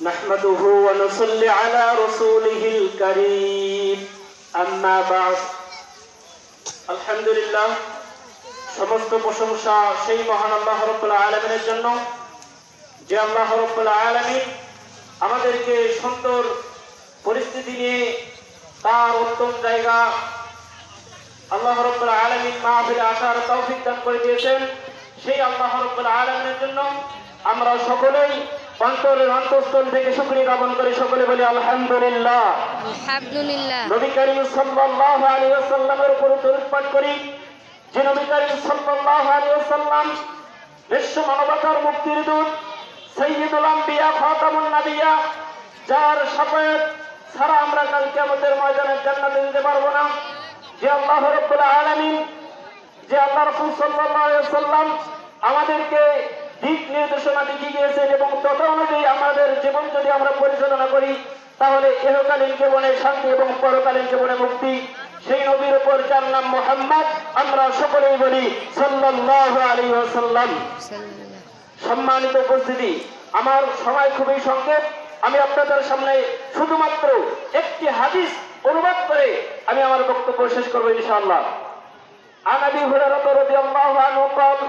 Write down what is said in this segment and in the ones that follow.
نحمده ونصلي على رسوله الكريم أما بعد الحمد لله সমস্ত প্রশংসা সেই মহান আল্লাহ রাব্বুল আলামিনের জন্য যে আল্লাহ রাব্বুল আলামিন আমাদেরকে সুন্দর পরিস্থিতি নিয়ে তার উত্তম জায়গা আল্লাহ রাব্বুল আলামিন মাহফিলে আসার তৌফিক দান করে দিয়েছেন। সেই আল্লাহ রাব্বুল আলামিনের জন্য আমরা সকলেই অন্তরের অন্তঃস্থল থেকে শুকরিয়া জ্ঞাপন করে সকলে বলি আলহামদুলিল্লাহ। আলহামদুলিল্লাহ। নবী করিম সাল্লাল্লাহু আলাইহি ওয়াসাল্লামের উপর দরুদ পাঠ করি, যে নবী করিম সাল্লাল্লাহু আলাইহি ওয়াসাল্লাম বিশ্ব মানবতার মুক্তির দূত, সাইয়্যিদুল আম্বিয়া, খাতামুন নাবিয়্যা, যার শাফায়াত ছাড়া আমরা কাল কিয়ামতের ময়দানে জান্নাতে যেতে পারবো না। যে আল্লাহ রাব্বুল আলামিন, যে আল্লাহ রাসূল সাল্লাল্লাহু আলাইহি ওয়াসাল্লাম আমাদেরকে দিক নির্দেশনা দিয়ে গিয়েছেন এবং তত অনুযায়ী আমাদের জীবন যদি আমরা পরিচালনা করি তাহলে ইহকালীন জীবনে শান্তি এবং পরকালীন জীবনে মুক্তি। সেই নবীর উপর যার নাম মুহাম্মদ, আমরা সকলেই বলি সাল্লাল্লাহু আলাইহি ওয়াসাল্লাম। সম্মানিত উপস্থিতি, আমার সময় খুবই সংক্ষেপ। আমি আপনাদের সামনে শুধুমাত্র একটি হাদিস অনুবাদ করে আমি আমার বক্তব্য শেষ করব ইনশাআল্লাহ। আন আবি হুরায়রা রাদিয়াল্লাহু আনহু قال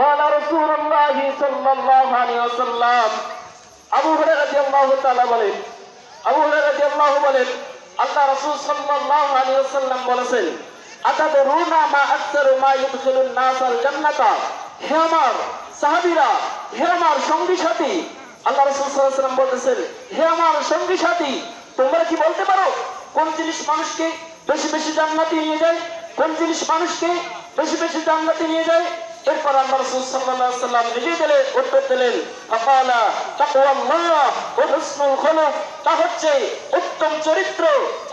قال رسول الله صلى الله عليه وسلم। আবু হুরায়রা রাদিয়াল্লাহু তাআলা বলেন, আবু হুরায়রা রাদিয়াল্লাহু বলেন, আল্লাহ রাসূল সাল্লাল্লাহু আলাইহি ওয়াসাল্লাম বলেছেন, আতাদরুনা মা আকসারু মা ইদখিলুন নাস আল জান্নাতা। হে আমার সাহাবীরা, হে আমার সঙ্গী সাথী, আল্লাহ রাসূল সাল্লাল্লাহু আলাইহি ওয়াসাল্লাম বলেছেন, হে আমার সঙ্গী সাথী, তোমরা কি বলতে পারো কোন জিনিস মানুষকে বেশি বেশি জান্নাতে নিয়ে যায়? কোন জিনিস মানুষকে বেশি বেশি জান্নাতে নিয়ে যায়? এরপর আল্লাহ রাসূল সাল্লাল্লাহু আলাইহি ওয়াসাল্লাম নিজে উত্তর দিলেন, ফাকালা তাকওয়াল্লাহ ওয়া হুসনুল খুলুক। তা হচ্ছে উত্তম চরিত্র।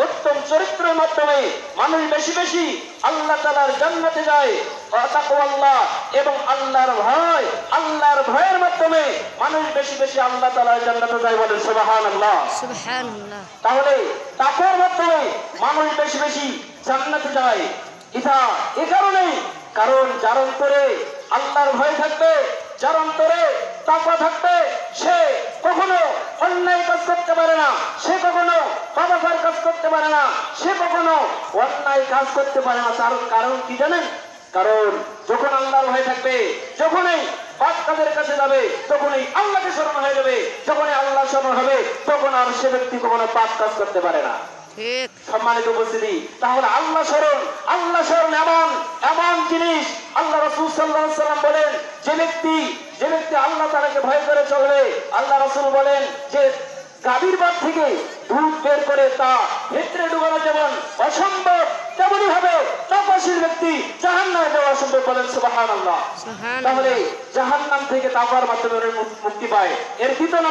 উত্তম চরিত্রের মাধ্যমে মানুষ বেশি বেশি আল্লাহ তাআলার জান্নাতে যায়। ওয়া তাকওয়াল্লাহ, এবং আল্লাহর ভয়, আল্লাহর ভয়ের মাধ্যমে মানুষ বেশি বেশি আল্লাহ তাআলার জান্নাতে যায়। বলেন সুবহানাল্লাহ। সুবহানাল্লাহ। তাহলে তাকওয়ার মাধ্যমে মানুষ বেশি বেশি জান্নাতে যায়। এটা এই কারণেই, কারণ যার অন্তরে আল্লাহর ভয় থাকবে, যার অন্তরে তাকওয়া থাকবে, সে কখনো অন্যায় কাজ করতে পারে না, সে কখনো পাপাচার কাজ করতে পারে না, সে কখনো অন্যায় কাজ করতে পারে না। তার কারণ কি জানেন? কারণ যখন আল্লাহর ভয় থাকবে, যখনই পাপ কাজের কাছে যাবে তখনই আল্লাহকে স্মরণ হয়ে যাবে। যখনই আল্লাহ স্মরণ হবে তখন আর সে ব্যক্তি কখনো পাপ কাজ করতে পারে না। ঠিক। সম্মানিত উপস্থিতি, তাহলে আল্লাহ স্মরণ, আল্লাহ স্মরণ এমন এমন জিনিস। আল্লাহ রাসূল সাল্লাল্লাহু আলাইহি ওয়াসাল্লাম বলেন, যে ব্যক্তি আল্লাহ তাআলাকে ভয় করে চলবে, আল্লাহ রাসূল বলেন যে গাভীর বাট থেকে দুধ বের করে তা ভেতরে ডুবানো যেমন অসম্ভব, তেমনি ভাবে তাকওয়াশীল ব্যক্তি জাহান্নামে যাওয়া অসম্ভব। বলেন সুবহানাল্লাহ। তাহলে জাহান্নাম থেকে তাকওয়ার মাধ্যমে মুক্তি পায়। এর দ্বিতীয়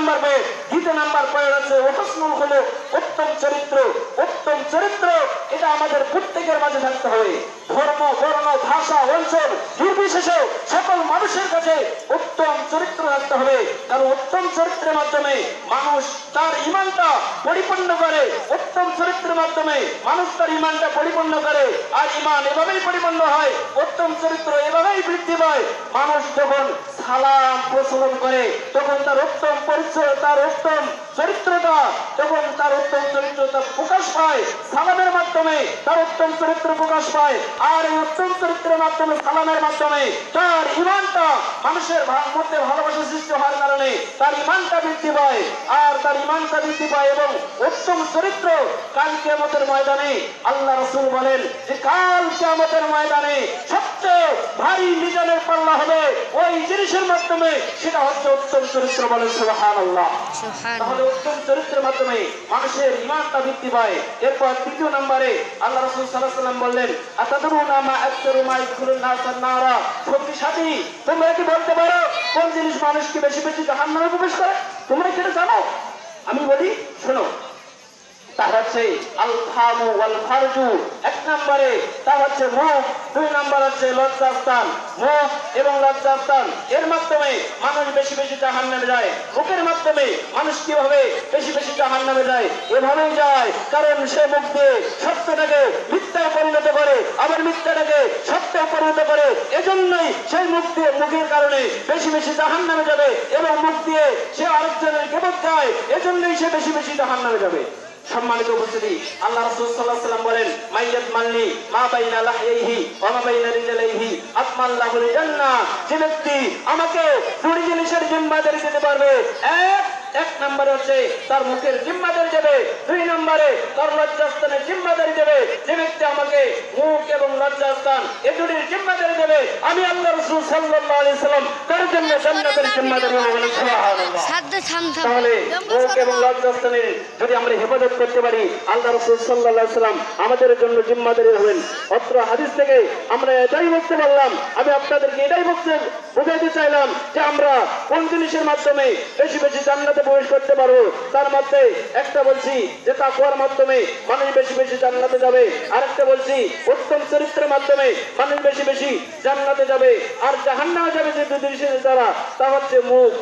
নাম্বার পয়েন্ট হচ্ছে হুসনুল খুলুক, উত্তম চরিত্র। উত্তম চরিত্র এটা আমাদের প্রত্যেকের মাঝে থাকতে হবে। ধর্ম, বর্ণ, ভাষা, অঞ্চল নির্বিশেষে সকল মানুষের কাছে উত্তম চরিত্র থাকতে হবে। কারণ উত্তম চরিত্রের মাধ্যমে মানুষ তার ঈমানটা পরিপূর্ণ করে। উত্তম চরিত্রের মাধ্যমে মানুষ তার ঈমানটা পরিপূর্ণ করে। আর ঈমান এভাবেই পরিপূর্ণ হয়, উত্তম চরিত্র এভাবেই বৃদ্ধি পায়। মানুষ যখন সালাম প্রচলন করে তখন তার উত্তম পরিচয়, তার উত্তম চরিত্রটা, তখন তার উত্তম চরিত্রটা প্রকাশ পায় সালামের মাধ্যমে, তার উত্তম চরিত্র প্রকাশ পায়। আর এই উত্তম চরিত্রের মাধ্যমে, সালামের মাধ্যমে তার ঈমানটা, মানুষের মধ্যে ভালোবাসা সৃষ্টি হওয়ার কারণে তার ঈমানটা বৃদ্ধি পায়। আর তার ঈমানটা বৃদ্ধি পায় এবং উত্তম চরিত্র কাল কিয়ামতের ময়দানে আল্লাহ রাসূল বলেন যে কাল কিয়ামতের ময়দানে সবচেয়ে ভারী মিজানের পাল্লা হবে ওই জিনিসের মাধ্যমে, সেটা হচ্ছে উত্তম চরিত্র। বলেন সুবহানাল্লাহ। তাহলে উত্তম চরিত্রের মাধ্যমে মানুষের ঈমানটা বৃদ্ধি পায়। এরপর তৃতীয় নম্বরে আল্লাহ রাসূল সাল্লাল্লাহু আলাইহি ওয়াসাল্লাম বললেন, আতাদরুনা মা আকসারু মা ইদখিলুন নাস আন-নারা। সঙ্গী সাথী, তোমরা কি বলতে পারো কোন জিনিস মানুষকে বেশি বেশি জাহান্নামে প্রবেশ করে? তোমরা কি এটা জানো? আমি বলি শোনো। তা হচ্ছে আল ফামু ওয়াল ফারজু। 1 নম্বরে তা হচ্ছে মুখ, 2 নম্বর হচ্ছে লজ্জাস্থান। মুখ এবং লজ্জাস্থান এর মাধ্যমে মানুষ বেশি বেশি জাহান্নামে যায়। মুখের মাধ্যমে মানুষ কিভাবে বেশি বেশি জাহান্নামে যায়? এভাবেই যায় কারণ সে মুখ দিয়ে সত্যটাকে মিথ্যায় পরিণত করে, আবার মিথ্যাটাকে সত্যে পরিণত করে। এজন্যই সেই মুখের কারণে বেশি বেশি জাহান্নামে যাবে এবং মুখ দিয়ে সে আরেকজনের গীবত গায়, এজন্যই সে বেশি বেশি জাহান্নামে যাবে। সম্মানিত উপস্থিতি, আল্লাহ রাসূল সাল্লাল্লাহু আলাইহি ওয়াসাল্লাম বলেন, মাইয়াত মানলি মা বাইনা লাহইহি ওয়া মা বাইনা রিজলাইহি আতমাল্লাহুল জান্নাহ। যে ব্যক্তি আমাকে দুটি জিনিসের জিম্মাদারি দিতে পারবে, এক নম্বরে হচ্ছে তার মুখের জিম্মাদারি দেবে, 2 নম্বরে তার লজ্জাস্থানের জিম্মাদারি দেবে। যে ব্যক্তি আমাকে মুখ এবং লজ্জাস্থান এই দুটির জিম্মাদারি দেবে, আমি আল্লাহ রাসূল সাল্লাল্লাহু আলাইহি ওয়াসাল্লাম তার জন্য জান্নাতের জিম্মাদারি বলে সুবহানাল্লাহ। তাহলে মুখ এবং লজ্জাস্থানের যদি আমরা হেফাজত করতে পারি, আল্লাহ রাসূল সাল্লাল্লাহু আলাইহি ওয়াসাল্লাম আমাদের জন্য জিম্মাদারি হবেন। অত্র হাদিস থেকে আমরা এটাই বুঝতে পারলাম, আমি আপনাদেরকে এটাই বুঝাইতে চাইলাম যে আমরা কোন জিনিসের মাধ্যমে বেশি বেশি জান্নাতে প্রবেশ করতে পারবো। তার মধ্যে একটা বলছি যে তাকওয়ার মাধ্যমে মানুষ বেশি বেশি জান্নাতে যাবে, আরেকটা বলছি উত্তম চরিত্রের মাধ্যমে মানুষ বেশি বেশি জান্নাতে যাবে। আর জাহান্নামে যাবে যে 2 জিনিসের দ্বারা, তা হচ্ছে মুখ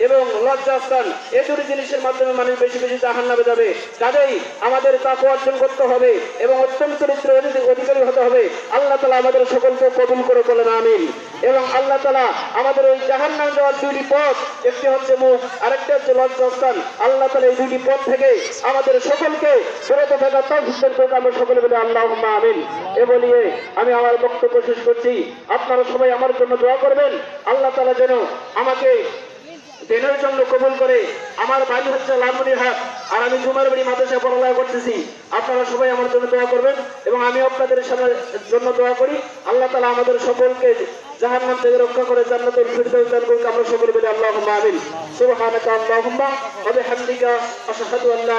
এবং লজ্জাস্থান। এই 2 জিনিসের মাধ্যমে মানুষ বেশি বেশি জাহান্নামে যাবে। কাজেই আমাদের তাকওয়া অর্জন করতে হবে এবং উত্তম চরিত্রের অধিকারী হতে হবে। আল্লাহ তাআলা আমাদের সকলকে কবুল করে বলেন আমিন। এবং আল্লাহ তাআলা আমাদের ওই জাহান্নামে যাওয়ার 2টি পথ, একটি হচ্ছে মুখ, আরেকটি হচ্ছে লজ্জাস্থান। আল্লাহ তাআলা এই 2টি পথ থেকে আমাদের সকলকে বিরত থাকার তৌফিক দান করুন। আমরা সকলে বলি আল্লাহুম্মা আমিন। এ বলিয়ে আমি আমার বক্তব্য শেষ করছি। আপনারা সবাই আমার জন্য দোয়া করবেন, আল্লাহ তাআলা যেন আমাকে দিনের জন্য কবুল করে। আমার বাড়ি হচ্ছে লালমনিরহাট, আর আমি জুমার বাড়ি মাদ্রাসায় পড়ালেখা করতেছি। আপনারা সবাই আমার জন্য দোয়া করবেন এবং আমি আপনাদের জন্য দোয়া করি। আল্লাহ তাআলা আমাদের সকলকে জাহান্নাম থেকে রক্ষা করে জান্নাতুল ফিরদাউস দান করুন। আমরা সকলে বলি আল্লাহুম্মা আমিন। সুবহানাকা আল্লাহুম্মা ওয়া বিহামদিকা আশহাদু আল্লা